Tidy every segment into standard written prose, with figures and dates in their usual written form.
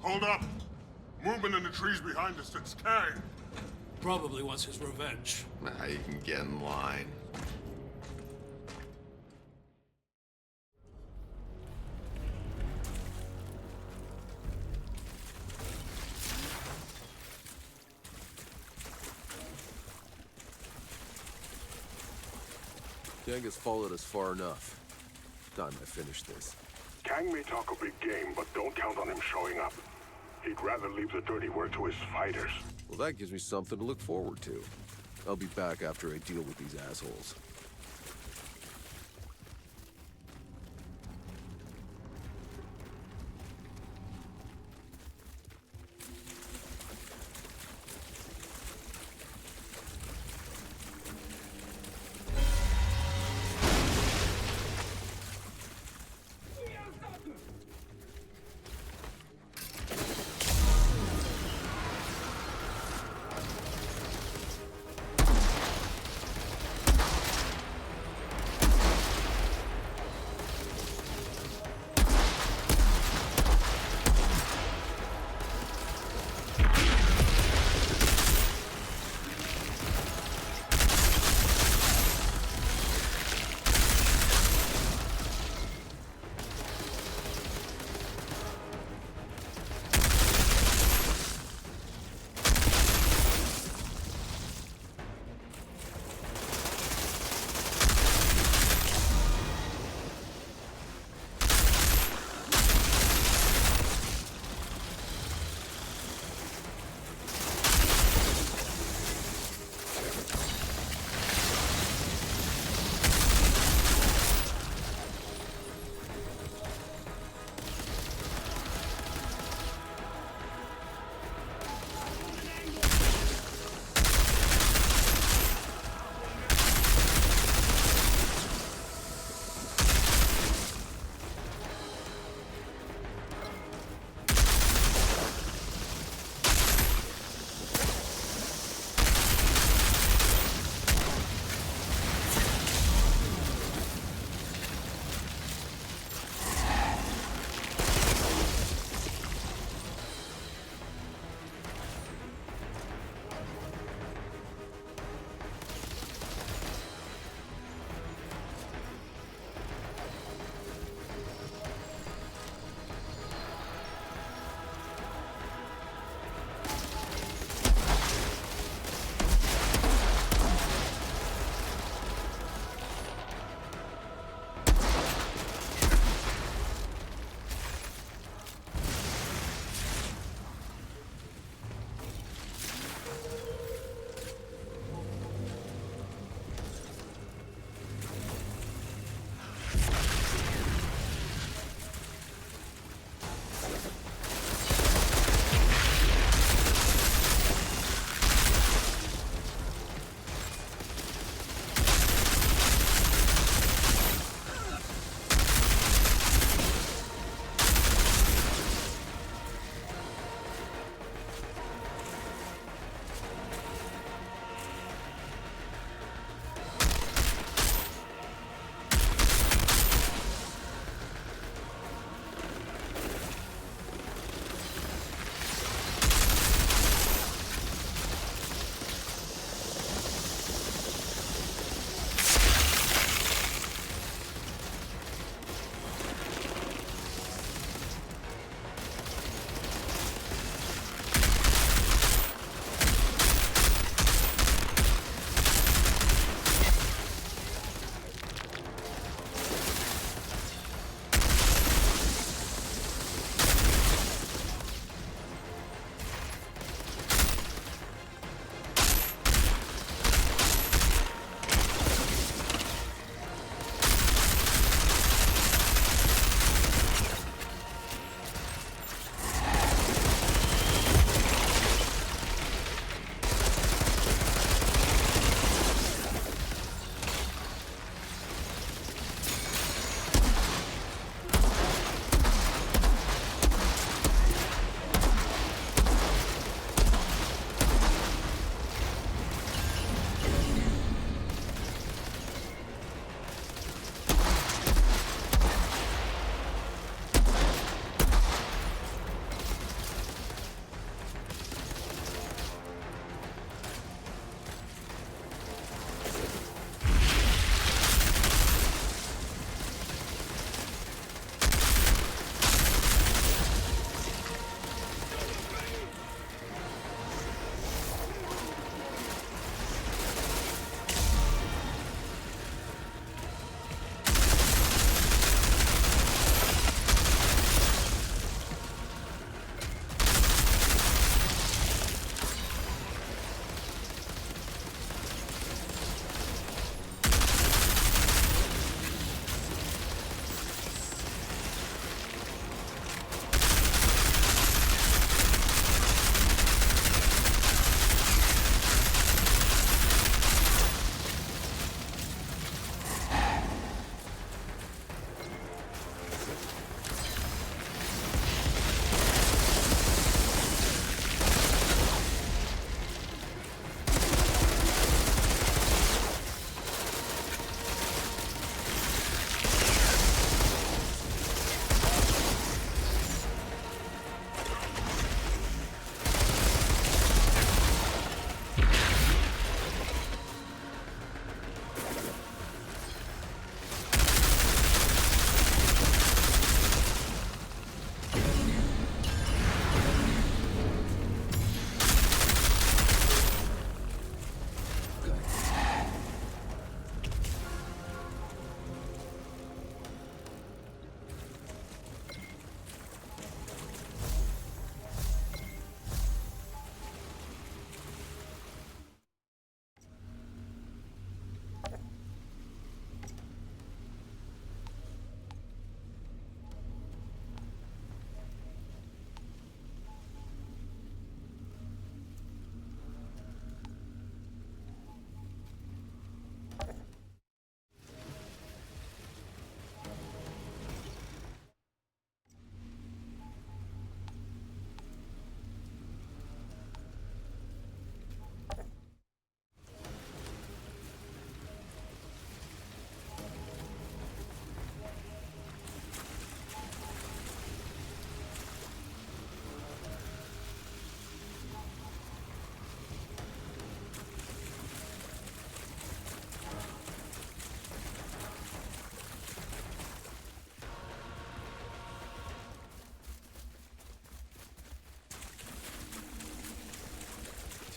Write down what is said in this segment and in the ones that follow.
Hold up! Movement in the trees behind us, it's Kang! Probably wants his revenge. Now you can get in line. Kang has followed us far enough. Time I finish this. Kang may talk a big game, but don't count on him showing up. He'd rather leave the dirty work to his fighters. Well, that gives me something to look forward to. I'll be back after I deal with these assholes.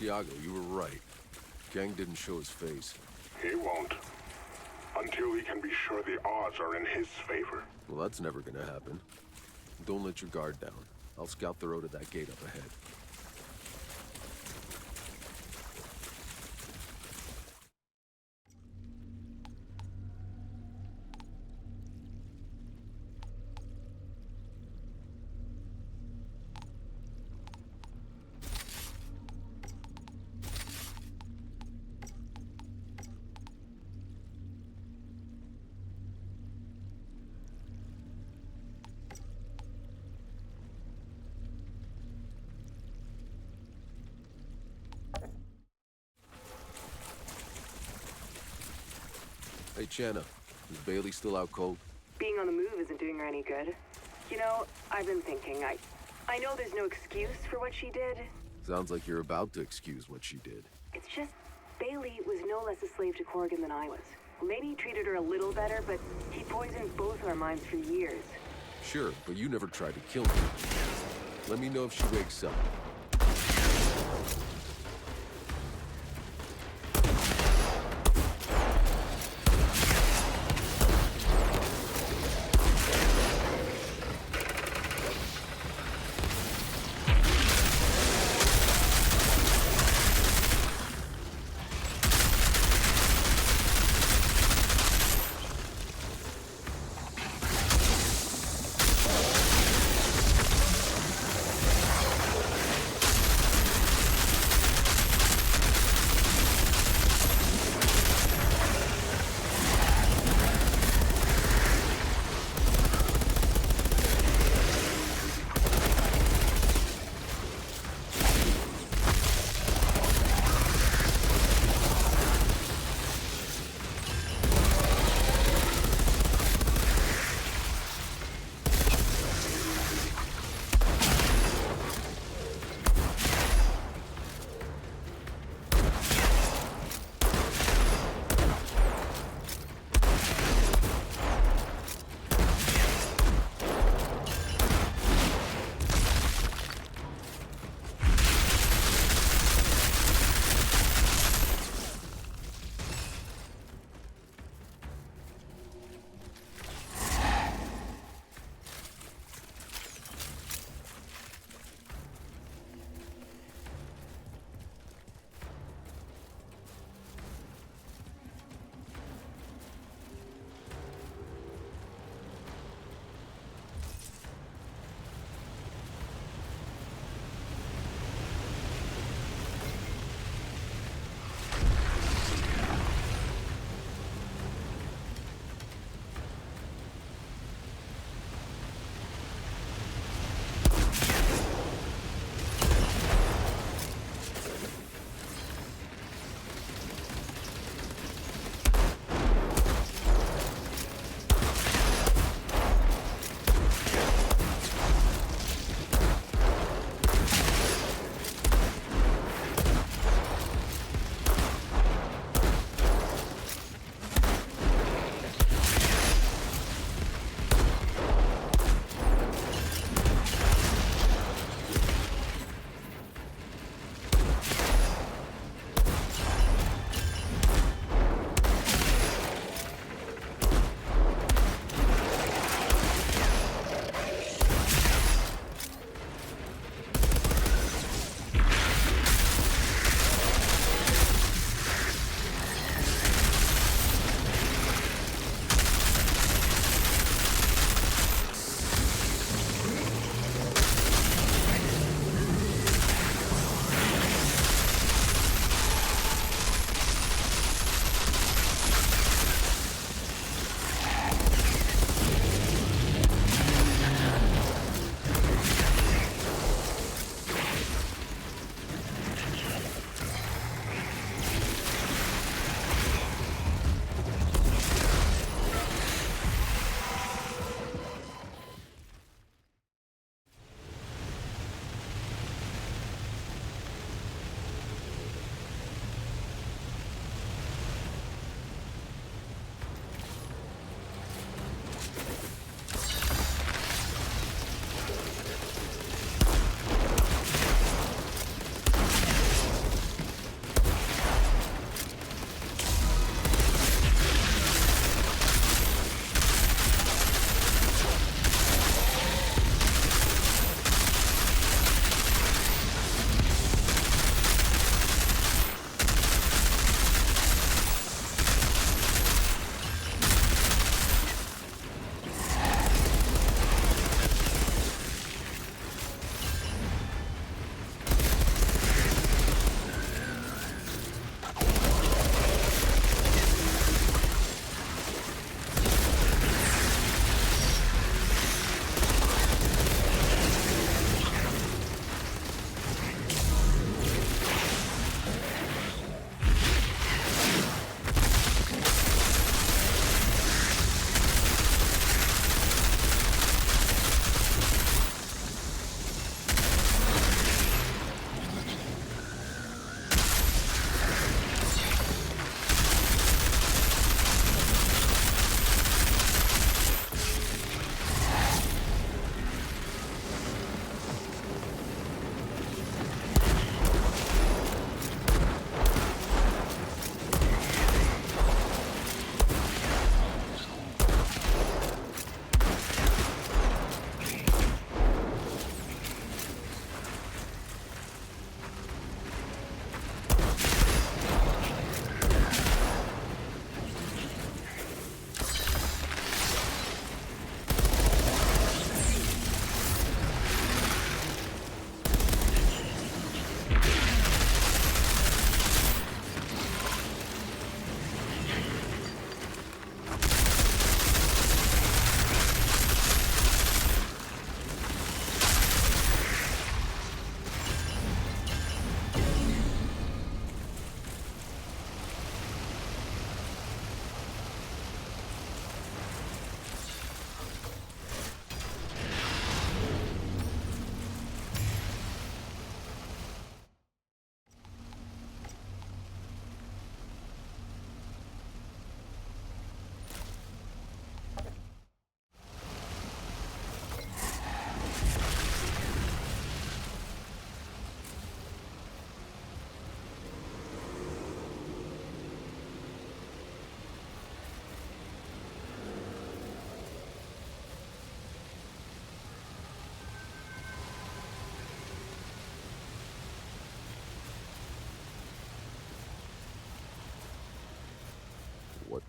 Tiago, you were right. Gang didn't show his face. He won't. Until he can be sure the odds are in his favor. Well, that's never gonna happen. Don't let your guard down. I'll scout the road to that gate up ahead. Hey, Channa, is Bailey still out cold? Being on the move isn't doing her any good. You know, I've been thinking, I know there's no excuse for what she did. Sounds like you're about to excuse what she did. It's just, Bailey was no less a slave to Corrigan than I was. Maybe he treated her a little better, but he poisoned both our minds for years. Sure, but you never tried to kill me. Let me know if she wakes up.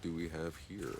do we have here?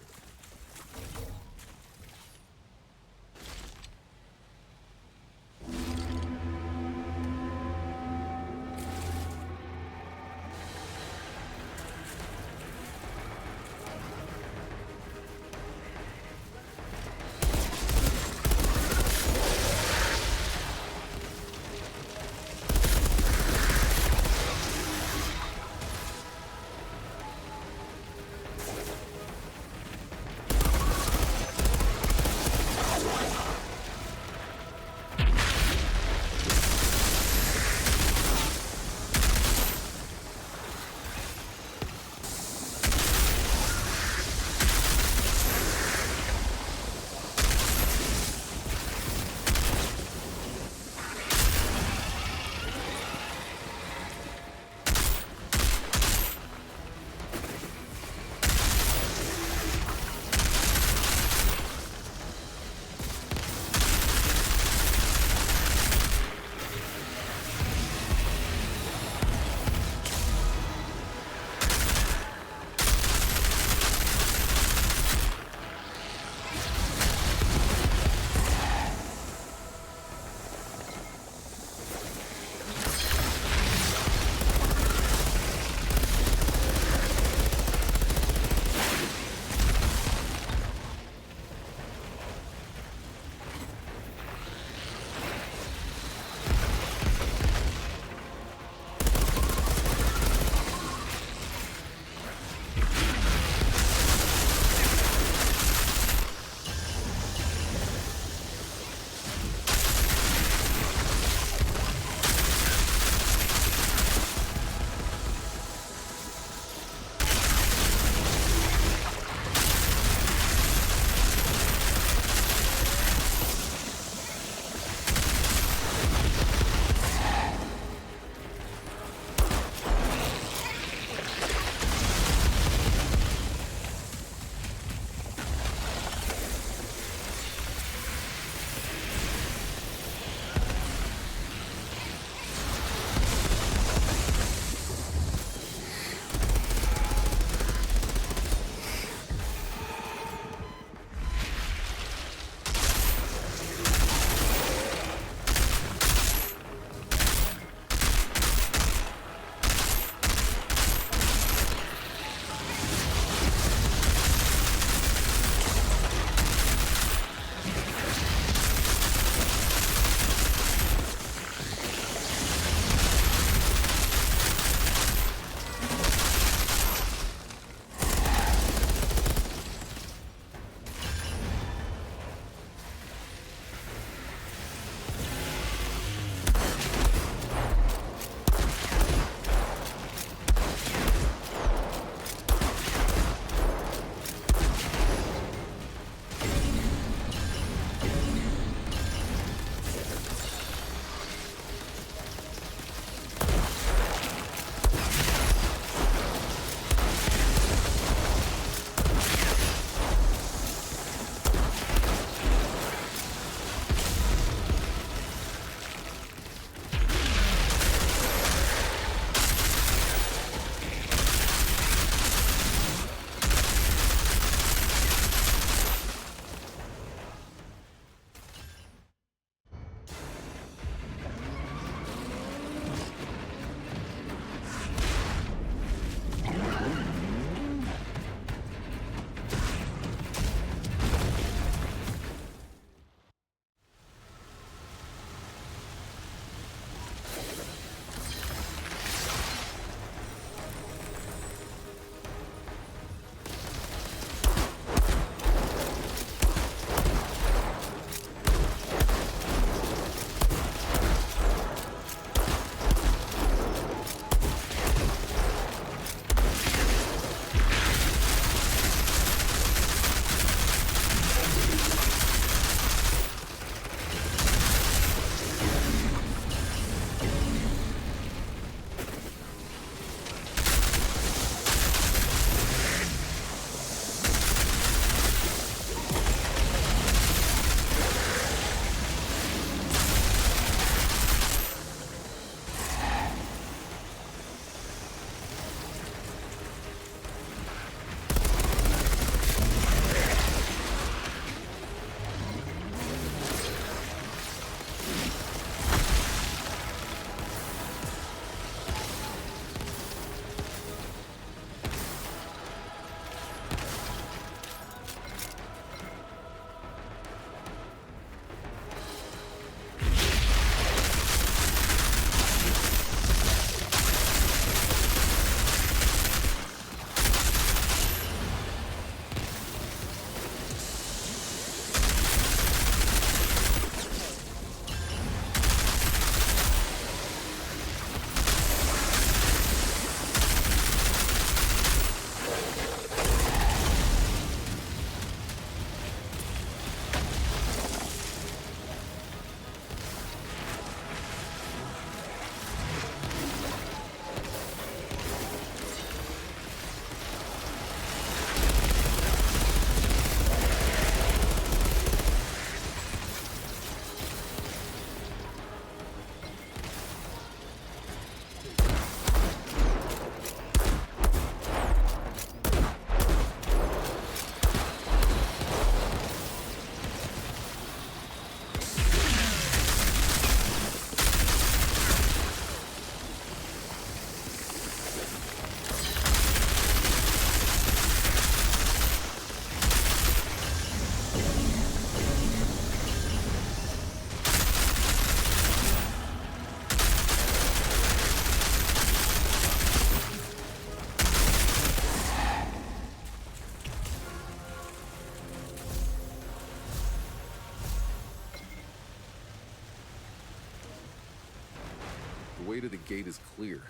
The way to the gate is clear.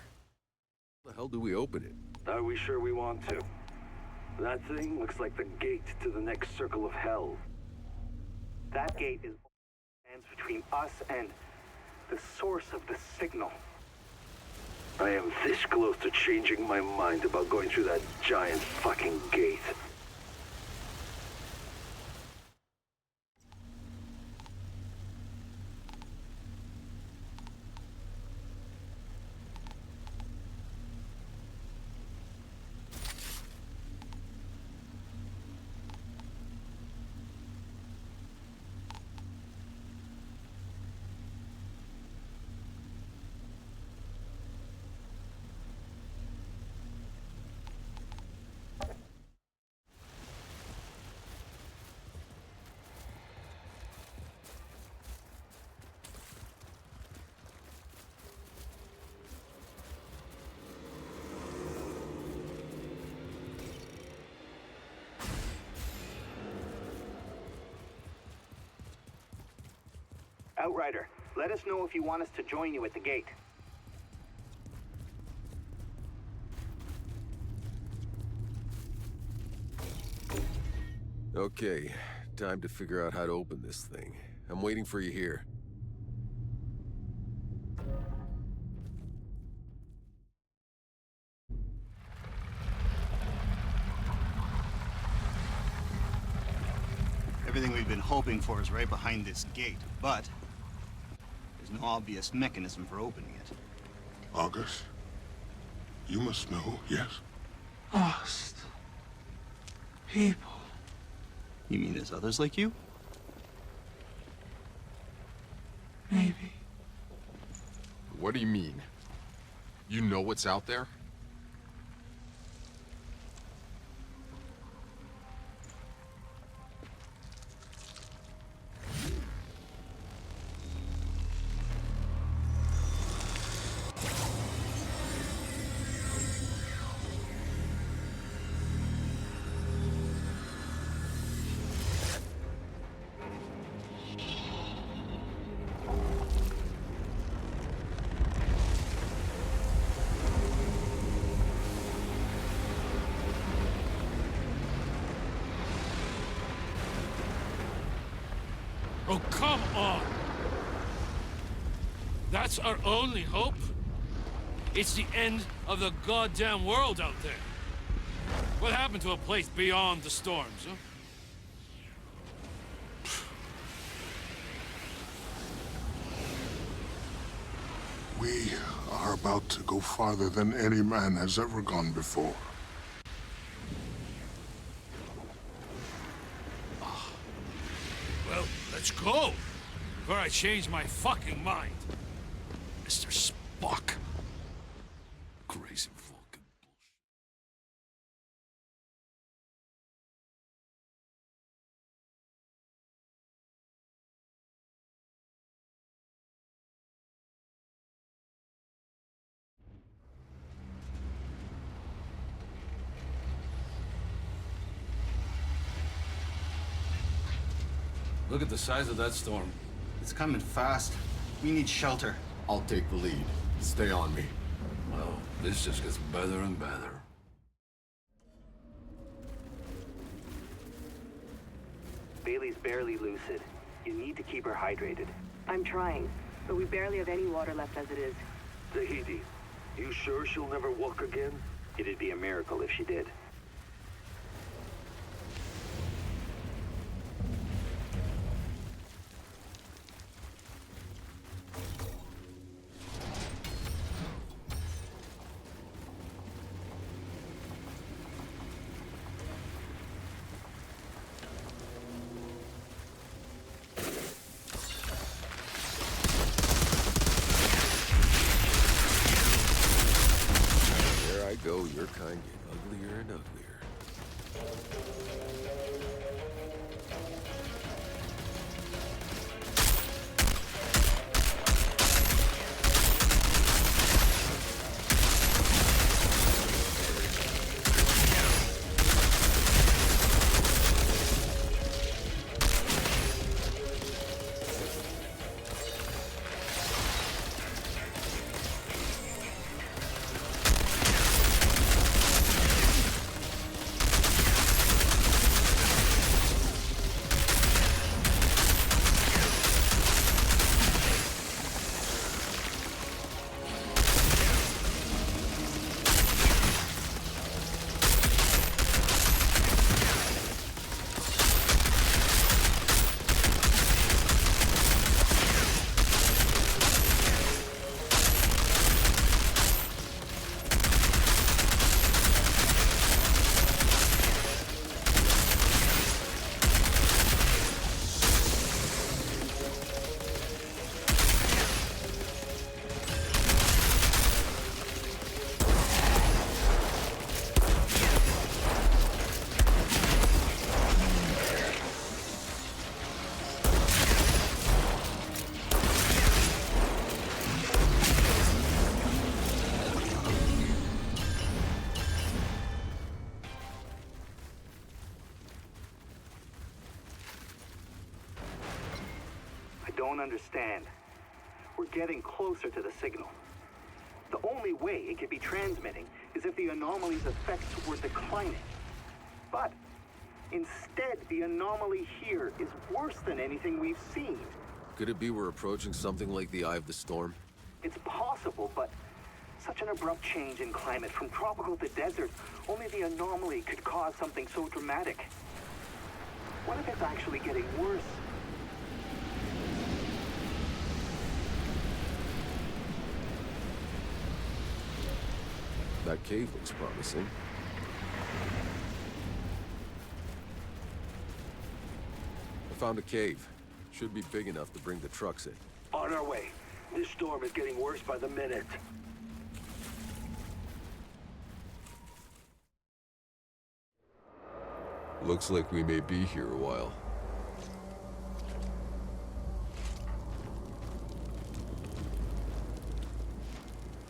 How the hell do we open it? Are we sure we want to? That thing looks like the gate to the next circle of hell. That gate stands between us and the source of the signal. I am this close to changing my mind about going through that giant fucking gate. Outrider, let us know if you want us to join you at the gate. Okay, time to figure out how to open this thing. I'm waiting for you here. Everything we've been hoping for is right behind this gate, but there's no obvious mechanism for opening it. August, you must know, yes? Lost people. You mean there's others like you? Maybe. What do you mean? You know what's out there? Oh, come on! That's our only hope? It's the end of the goddamn world out there. What happened to a place beyond the storms, huh? We are about to go farther than any man has ever gone before. Well, let's go! Before I change my fucking mind. Mr. Spock. Crazy fucking bullshit. Look at the size of that storm. It's coming fast. We need shelter. I'll take the lead. Stay on me. Well, this just gets better and better. Bailey's barely lucid. You need to keep her hydrated. I'm trying, but we barely have any water left as it is. Tahiti, you sure she'll never walk again? It'd be a miracle if she did. There I go, your kind get uglier and uglier. don't understand. We're getting closer to the signal. The only way it could be transmitting is if the anomaly's effects were declining. But instead, the anomaly here is worse than anything we've seen. Could it be we're approaching something like the Eye of the Storm? It's possible, but such an abrupt change in climate from tropical to desert, only the anomaly could cause something so dramatic. What if it's actually getting worse? That cave looks promising. I found a cave. Should be big enough to bring the trucks in. On our way. This storm is getting worse by the minute. Looks like we may be here a while.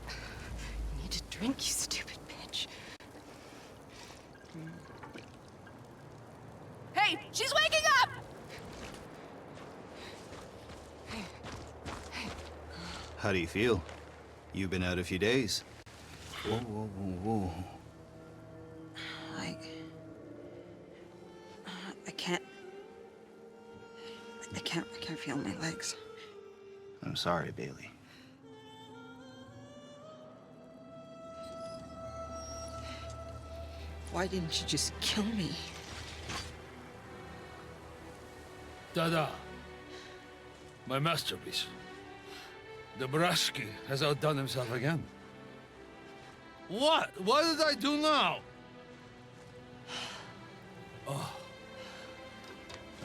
You need to drink, you stupid bitch. Hey, she's waking up! How do you feel? You've been out a few days. Whoa, whoa, whoa, whoa. I can't feel my legs. I'm sorry, Bailey. Why didn't you just kill me? Dada. My masterpiece. Dabrowski has outdone himself again. What? What did I do now? Oh.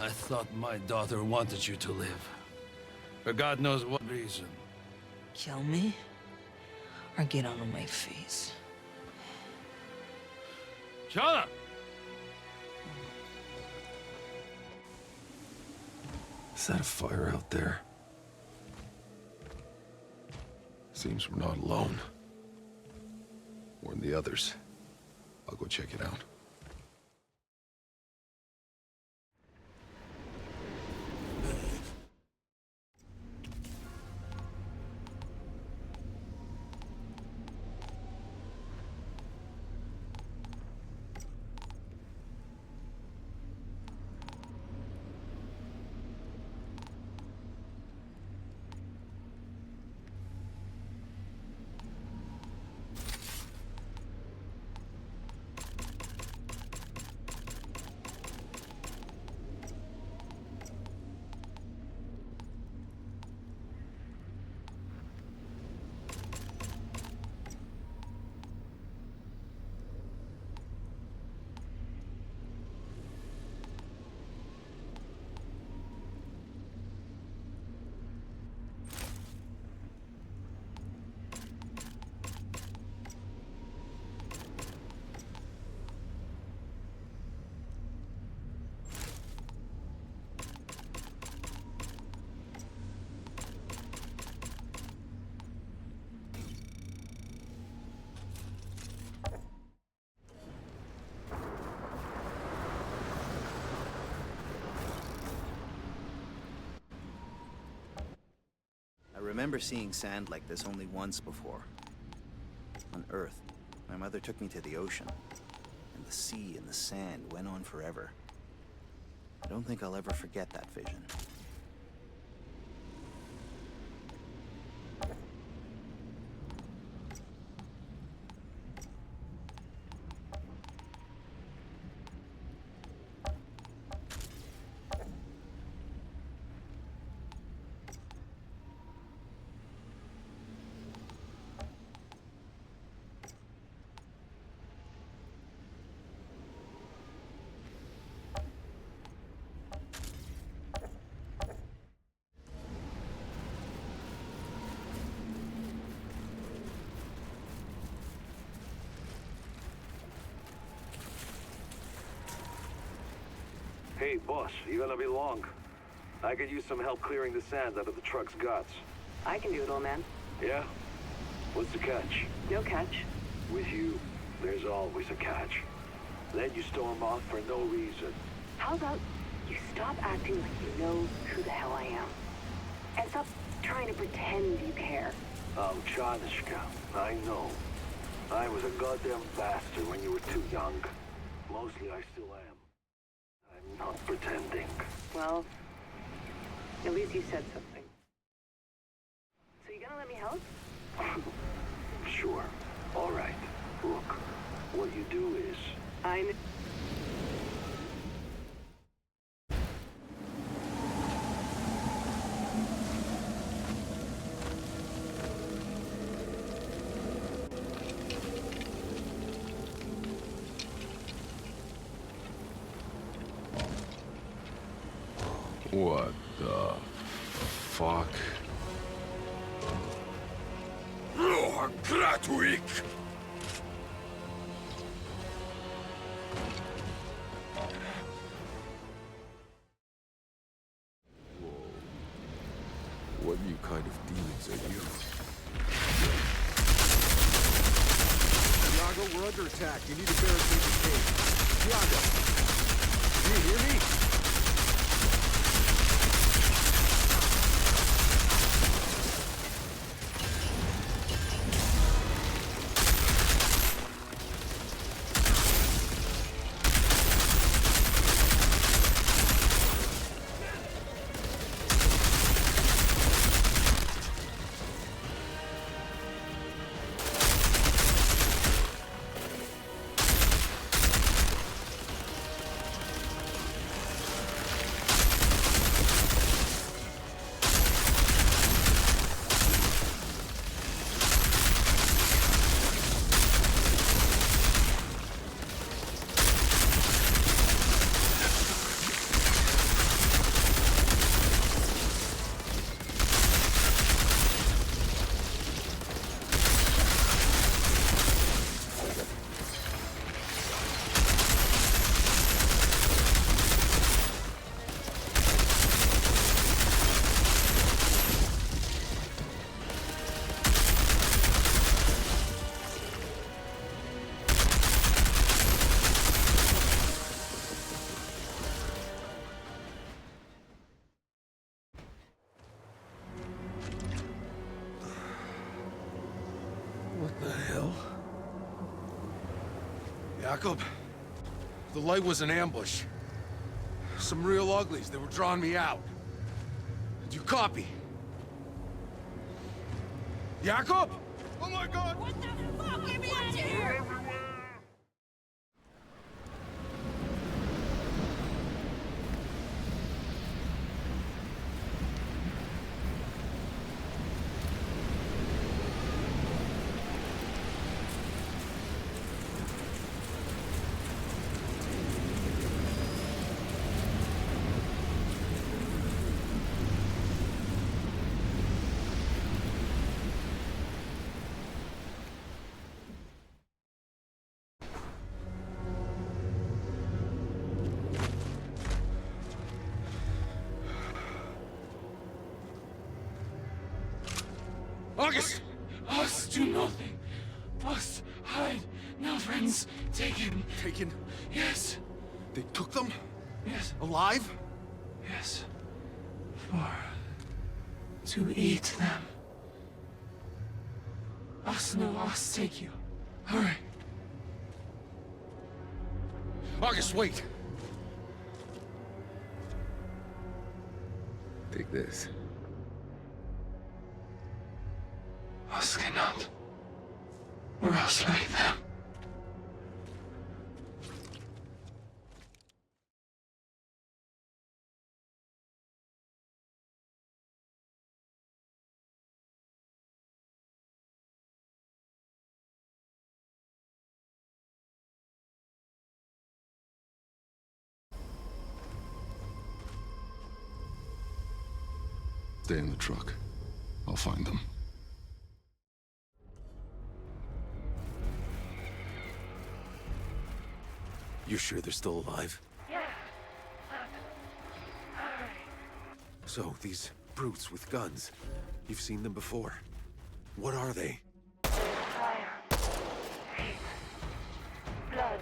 I thought my daughter wanted you to live. For God knows what reason. Kill me? Or get out of my face? Shut up! Is that a fire out there? Seems we're not alone. Warn the others. I'll go check it out. I remember seeing sand like this only once before. On Earth, my mother took me to the ocean, and the sea and the sand went on forever. I don't think I'll ever forget that vision. Hey, boss, you gonna be long? I could use some help clearing the sand out of the truck's guts. I can do it, old man. Yeah? What's the catch? No catch. With you, there's always a catch. Then you storm off for no reason. How about you stop acting like you know who the hell I am? to pretend you care. Oh, Chanishka, I know. I was a goddamn bastard when you were too young. Mostly I still am. I'm not pretending. Well, at least you said something. So you gonna let me help? Sure. All right. Look, what you do is... I know. What the fuck? Kratwik! What new kind of demons are you? Tiago, we're under attack. You need to barricade the cave. Tiago! Do you hear me? What the hell? Jakob, the light was an ambush. Some real uglies that were drawing me out. Did you copy? Jakob? Oh my God! What the fuck? Get me out of here! August! Us do nothing. Us hide. No friends taken. Taken? Yes. They took them? Yes. Alive? Yes. To eat them. Us no us take you. Hurry. August, wait! Take this. Us cannot. We're us like them. Stay in the truck. I'll find them. You're sure they're still alive? Yeah. So, these brutes with guns, you've seen them before. What are they? Fire. Hate. Blood.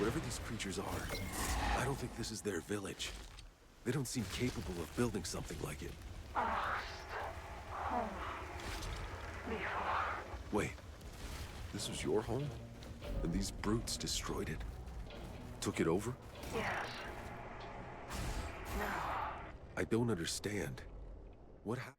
Whatever these creatures are, I don't think this is their village. They don't seem capable of building something like it. Wait, this was your home? And these brutes destroyed it? Took it over? Yes. No. I don't understand. What happened?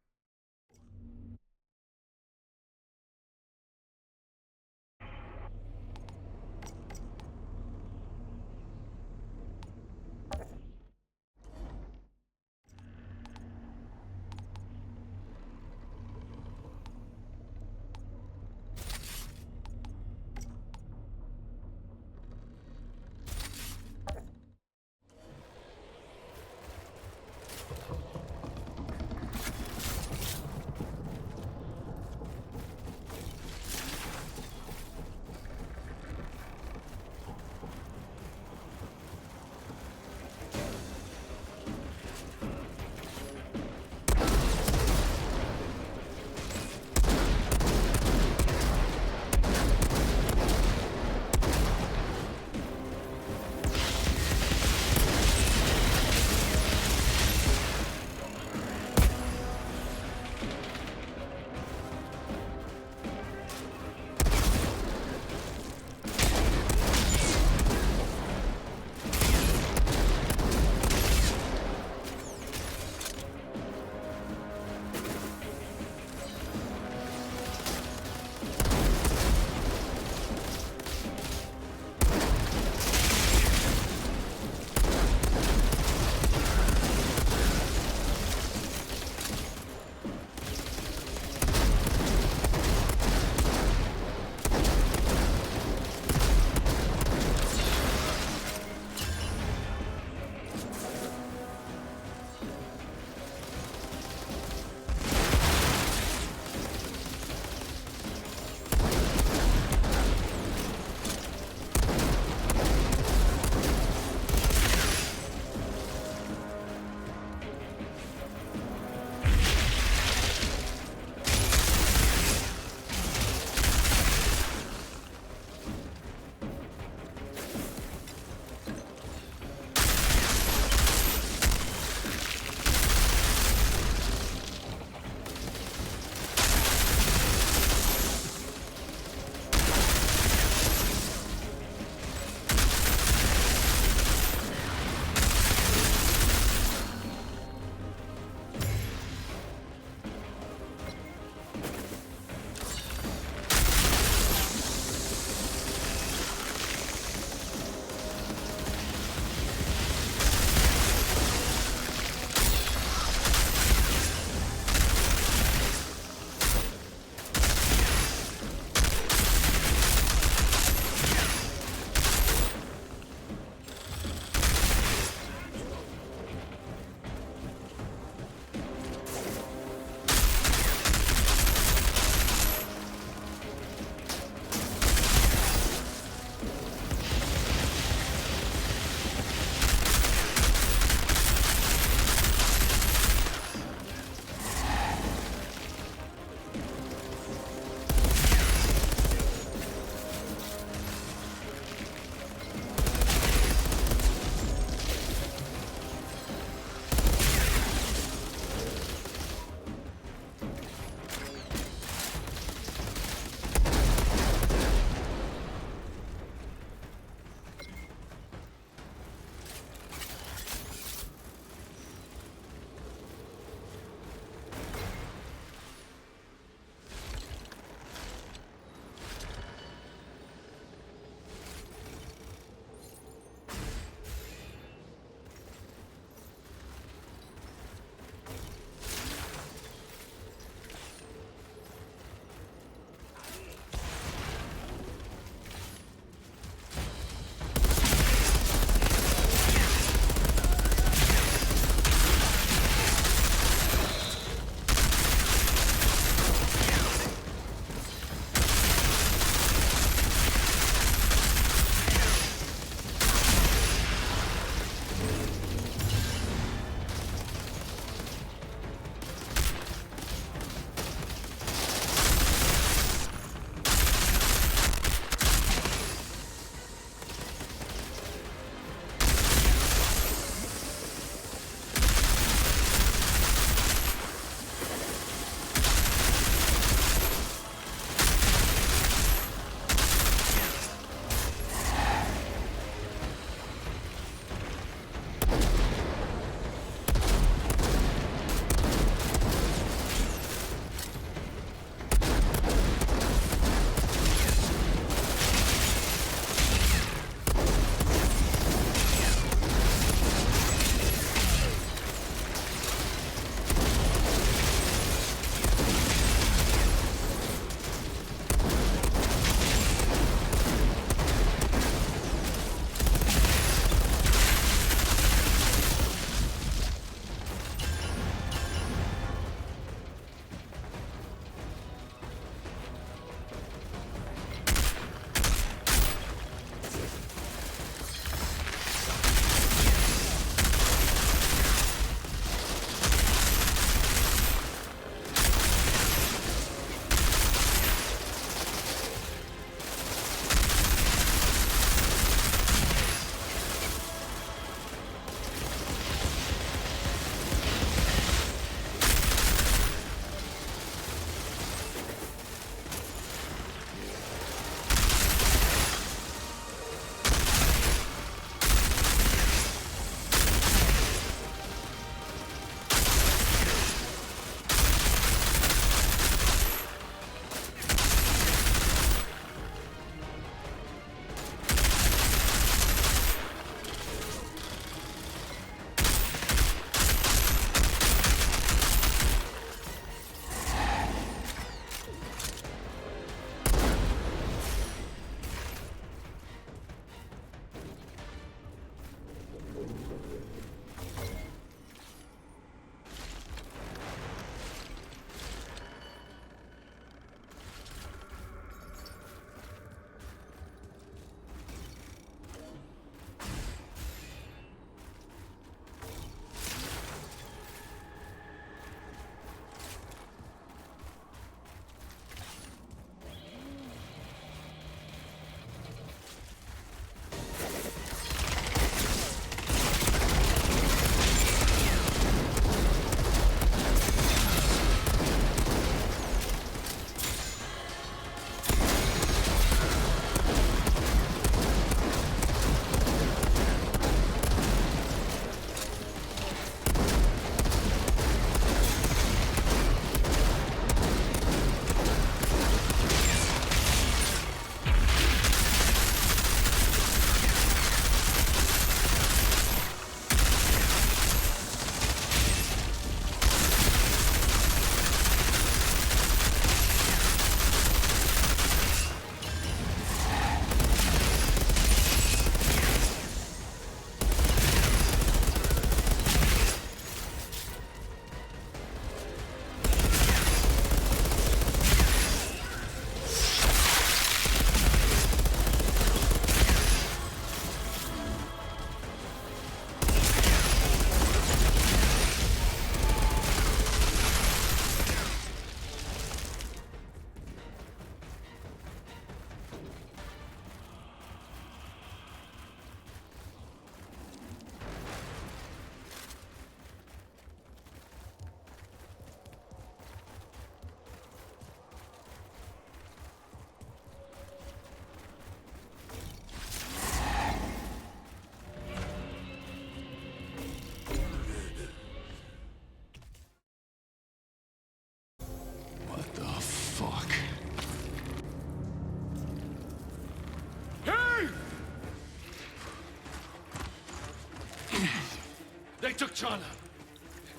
Shauna!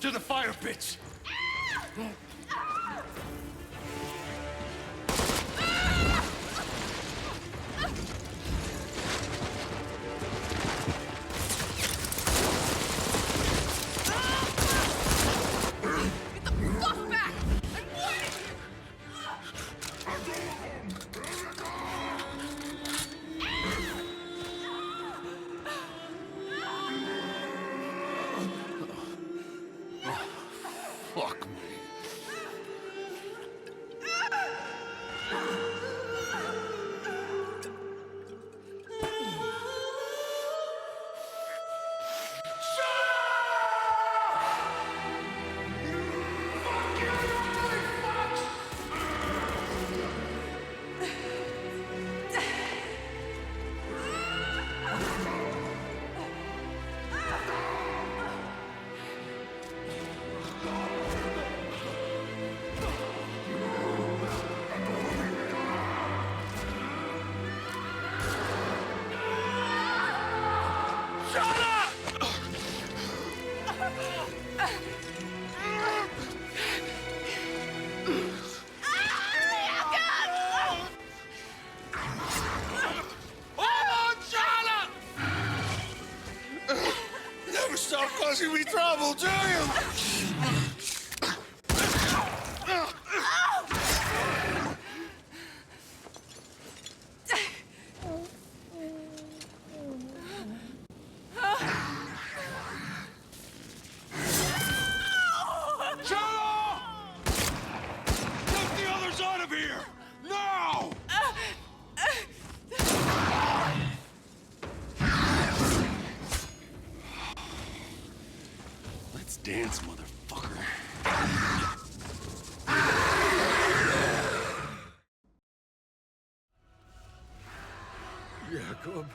To the fire pits! Fuck me. Never stop causing me trouble, do you? Get the others out of here! Now! Let's dance, motherfucker. Jacob.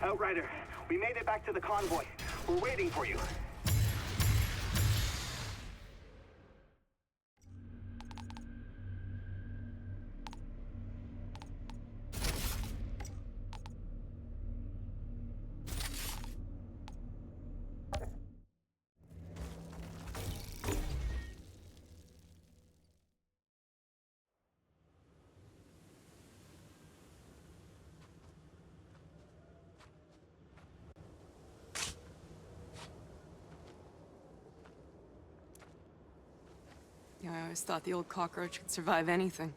Outrider, we made it back to the convoy. We're waiting for you. Yeah, I always thought the old cockroach could survive anything.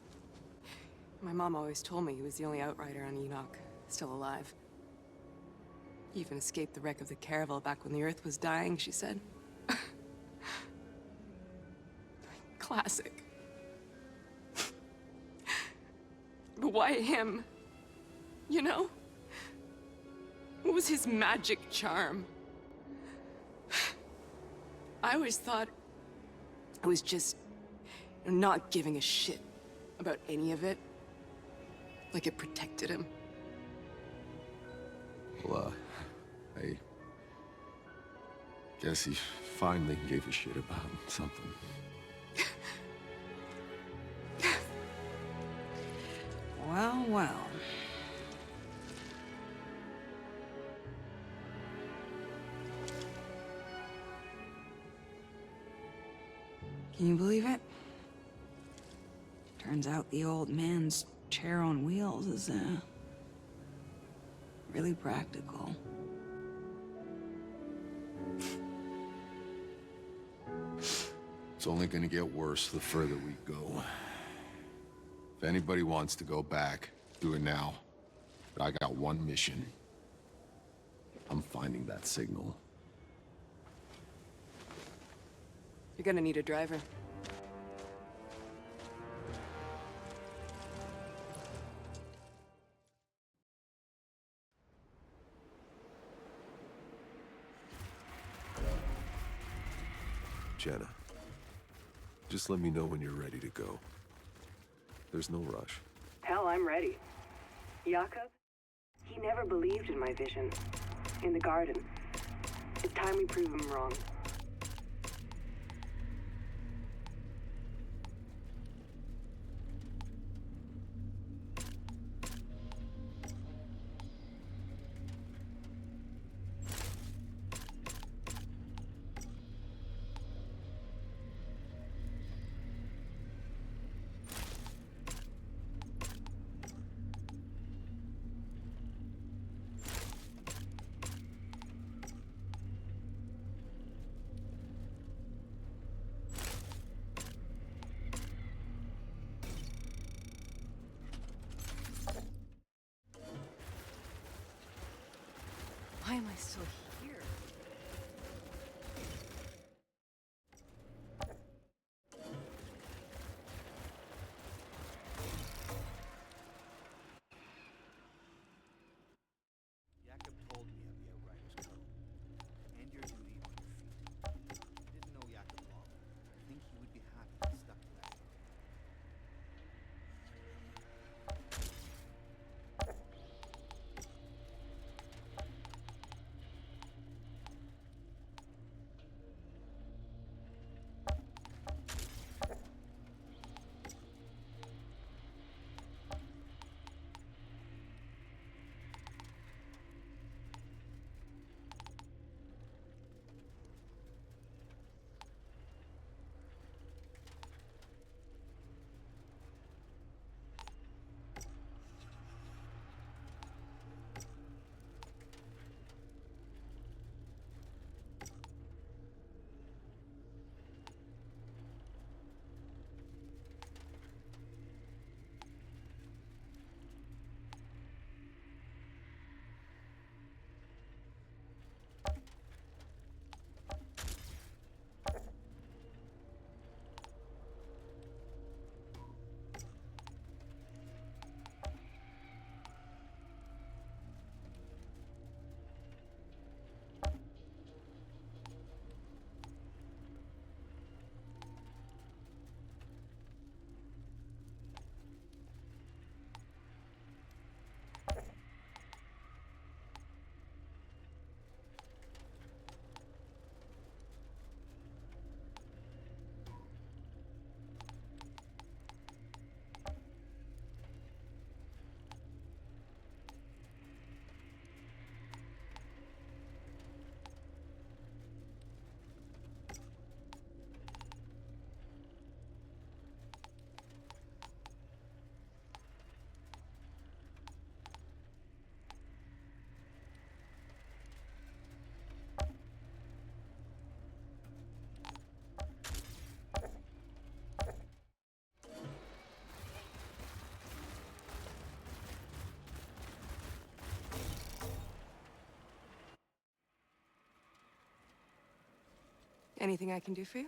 My mom always told me he was the only outrider on Enoch still alive. He even escaped the wreck of the Caravel back when the Earth was dying, she said. Classic. But why him? You know? What was his magic charm? I always thought it was just not giving a shit about any of it. Like it protected him. Well, I guess he finally gave a shit about something. Well, well. Can you believe it? Turns out the old man's chair on wheels is, really practical. It's only gonna get worse the further we go. If anybody wants to go back, do it now. But I got one mission. I'm finding that signal. You're gonna need a driver. Jenna, just let me know when you're ready to go. There's no rush. Hell, I'm ready. Jakob? He never believed in my vision. In the garden. It's time we prove him wrong. Why am I still here? Jakob told me of the Outrider's code, and your duty on your feet. I didn't know Jakob long. I think he would be happy to stuck to that. Anything I can do for you?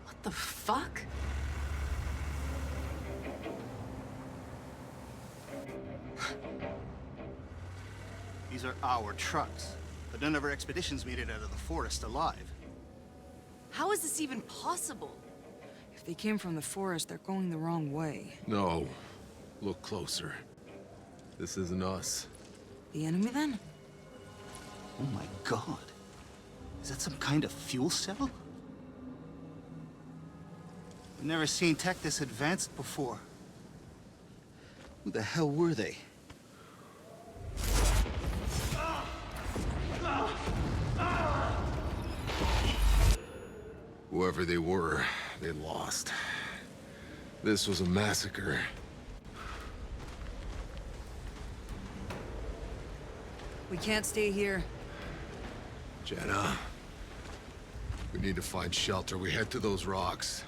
What the fuck? These are our trucks. But none of our expeditions made it out of the forest alive. How is this even possible? If they came from the forest, they're going the wrong way. No. Look closer. This isn't us. The enemy, then? Oh my god. Is that some kind of fuel cell? I've never seen tech this advanced before. Who the hell were they? Whoever they were, they lost. This was a massacre. We can't stay here. Jenna. We need to find shelter. We head to those rocks.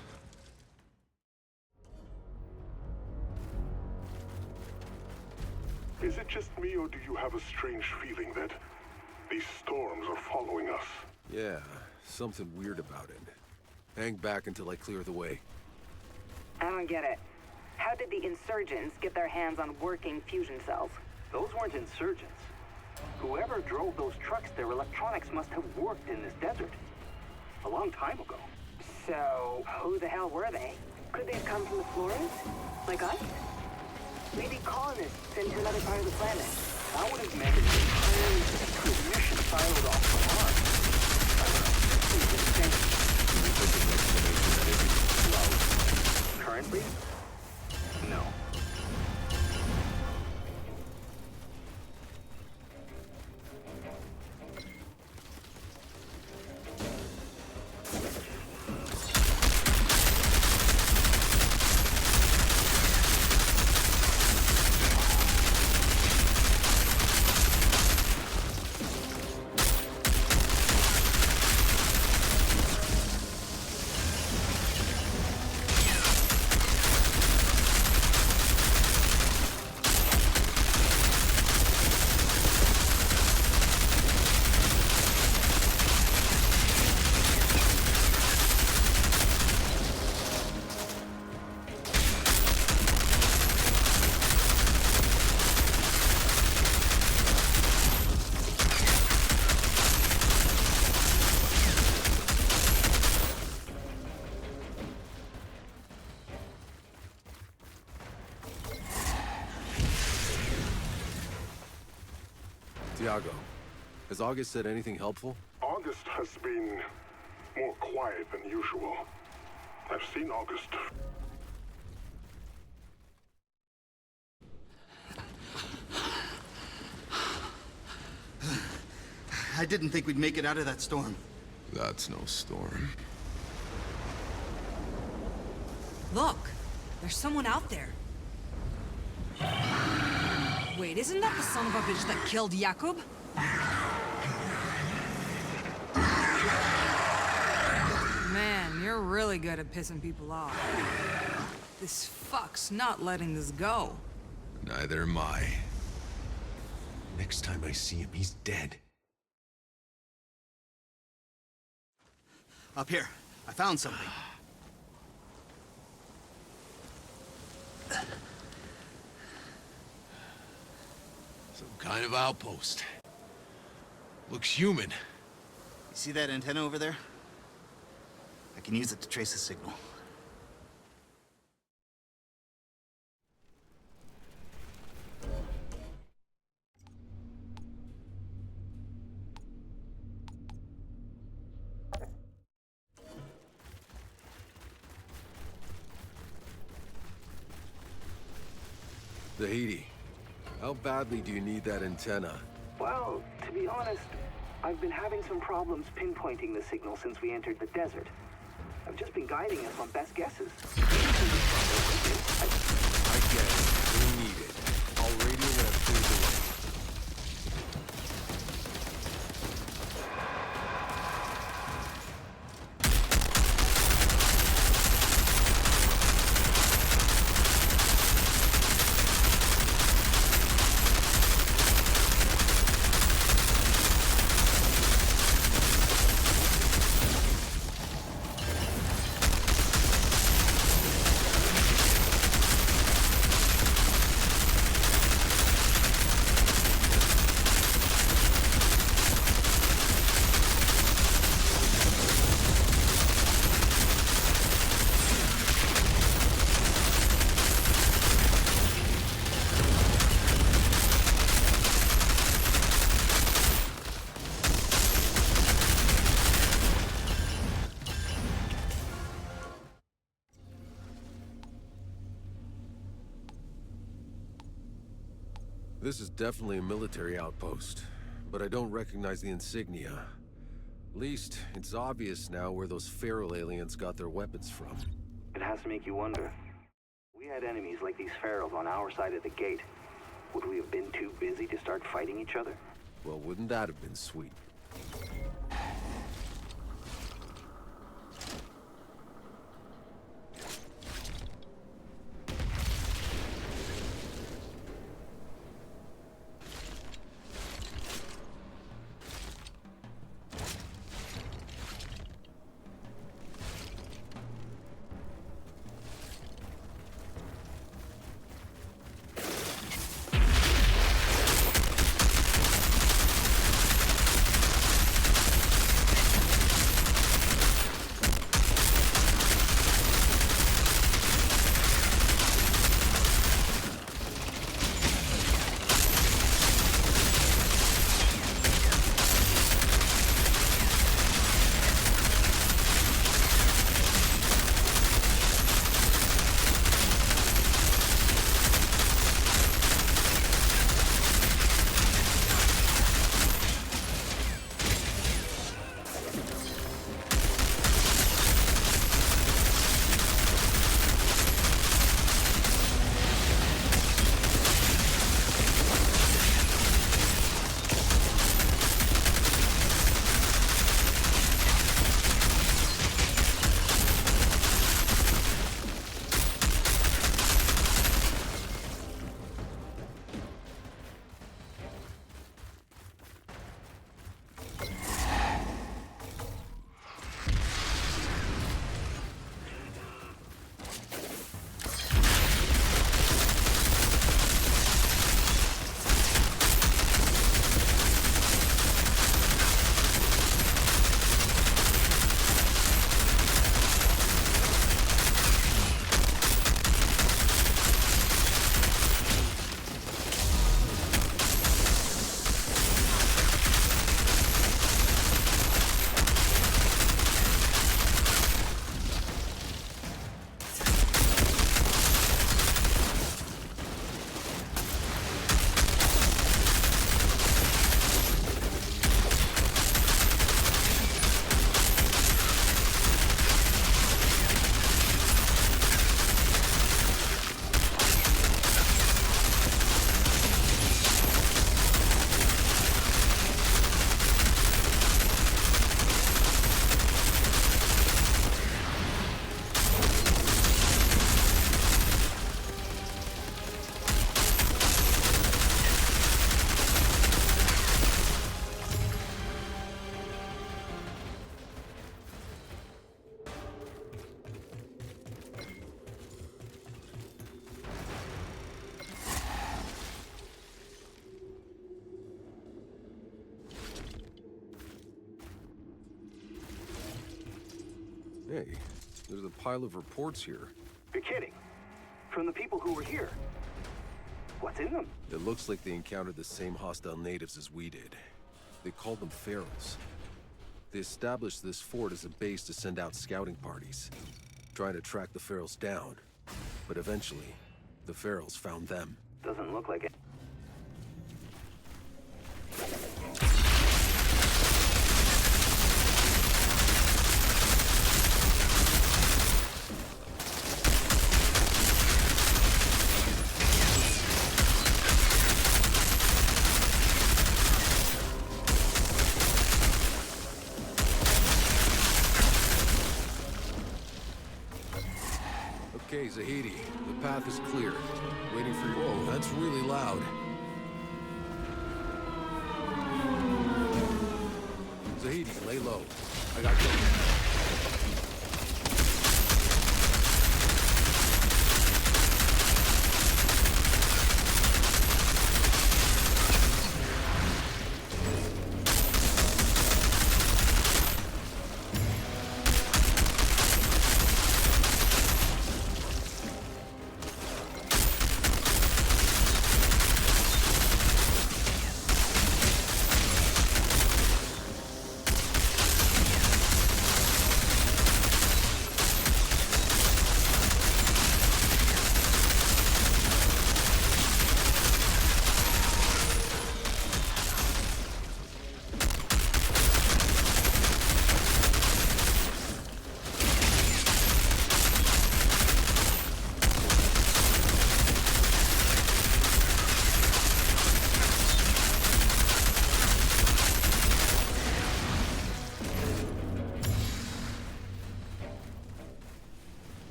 Is it just me, or do you have a strange feeling that these storms are following us? Yeah, something weird about it. Hang back until I clear the way. I don't get it. How did the insurgents get their hands on working fusion cells? Those weren't insurgents. Whoever drove those trucks, their electronics must have worked in this desert. A long time ago. So, who the hell were they? Could they have come from the Flores? Like us? Maybe colonists sent to another part of the planet. That would have meant an entirely secret mission siloed off from Mars. I don't know. Seems insane. Currently? No. Tiago, has August said anything helpful? August has been more quiet than usual. I've seen August. I didn't think we'd make it out of that storm. That's no storm. Look! There's someone out there. Wait, isn't that the son of a bitch that killed Jakub? Man, you're really good at pissing people off. This fuck's not letting this go. Neither am I. Next time I see him, he's dead. Up here. I found something. Some kind of outpost. Looks human. You see that antenna over there? I can use it to trace the signal. Zahedi, how badly do you need that antenna? Well, to be honest, I've been having some problems pinpointing the signal since we entered the desert. I've just been guiding us on best guesses. I get it. We need it. I'll radio when I've cleared the way. This is definitely a military outpost, but I don't recognize the insignia. At least, it's obvious now where those feral aliens got their weapons from. It has to make you wonder. If we had enemies like these ferals on our side of the gate, would we have been too busy to start fighting each other? Well, wouldn't that have been sweet? Hey, there's a pile of reports here. You're kidding. From the people who were here. What's in them? It looks like they encountered the same hostile natives as we did. They called them ferals. They established this fort as a base to send out scouting parties, trying to track the ferals down. But eventually, the ferals found them. Doesn't look like it. Okay, Zahedi, the path is clear. Waiting for you. Whoa, that's really loud. Zahedi, lay low. I got you.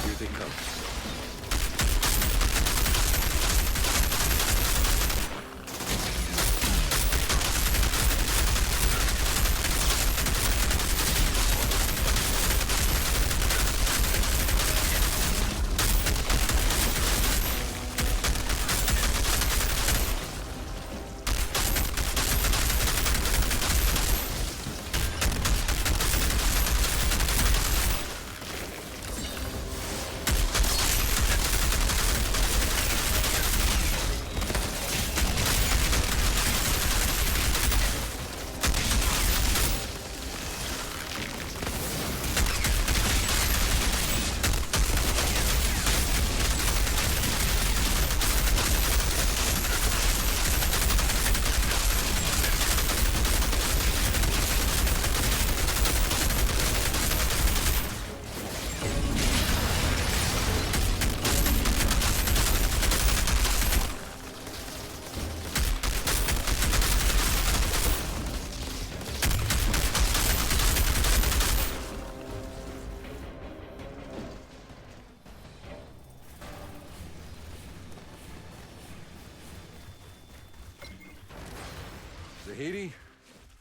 Here they come. Zahedi,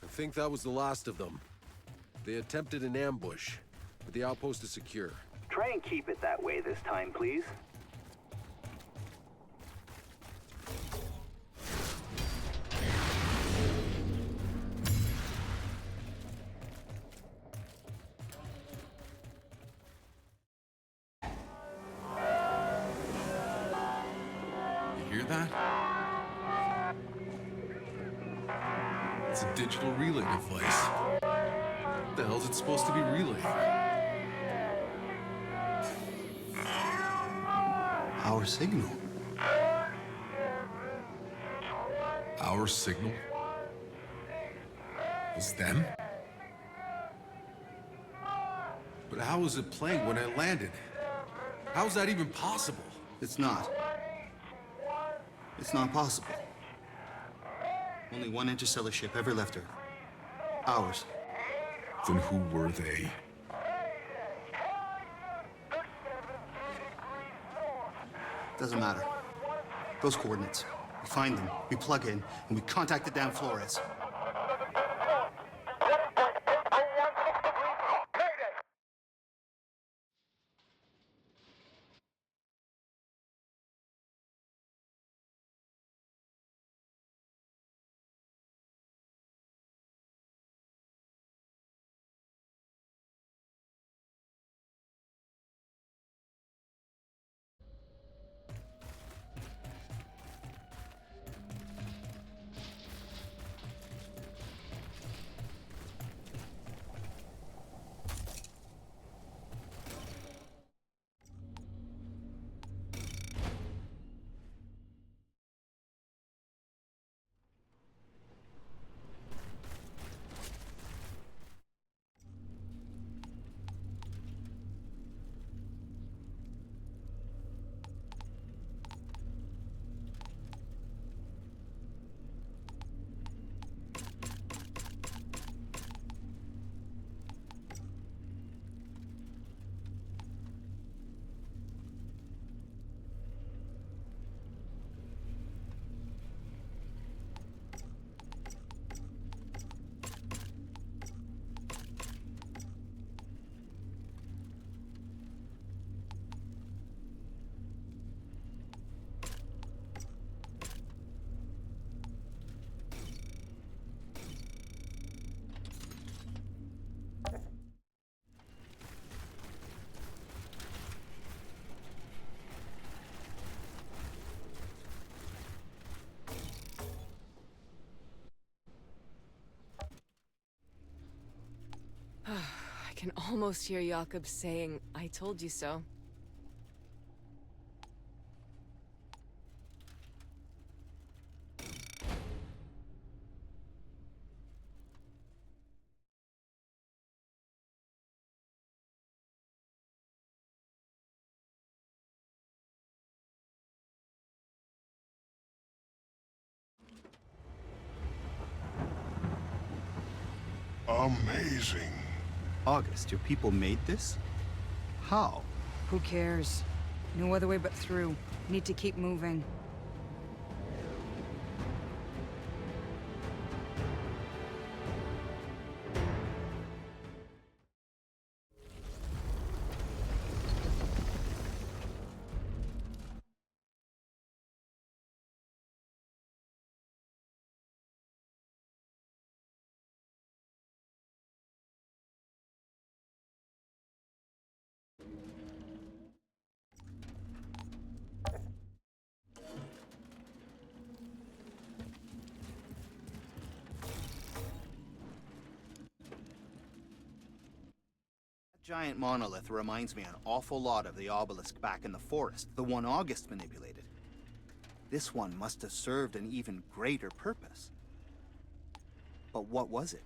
I think that was the last of them. They attempted an ambush, but the outpost is secure. Try and keep it that way this time, please. You hear that? It's a digital relay device. What the hell's it supposed to be relaying? Our signal. Our signal? Was them? But how was it playing when it landed? How is that even possible? It's not. It's not possible. Only one interstellar ship ever left Earth. Ours. Then who were they? Doesn't matter. Those coordinates. We find them, we plug in, and we contact the damn Flores. can almost hear Jakob saying, "I told you so." Amazing. August, your people made this? How? Who cares? No other way but through. Need to keep moving. Giant monolith reminds me an awful lot of the obelisk back in the forest, the one August manipulated. This one must have served an even greater purpose. But what was it?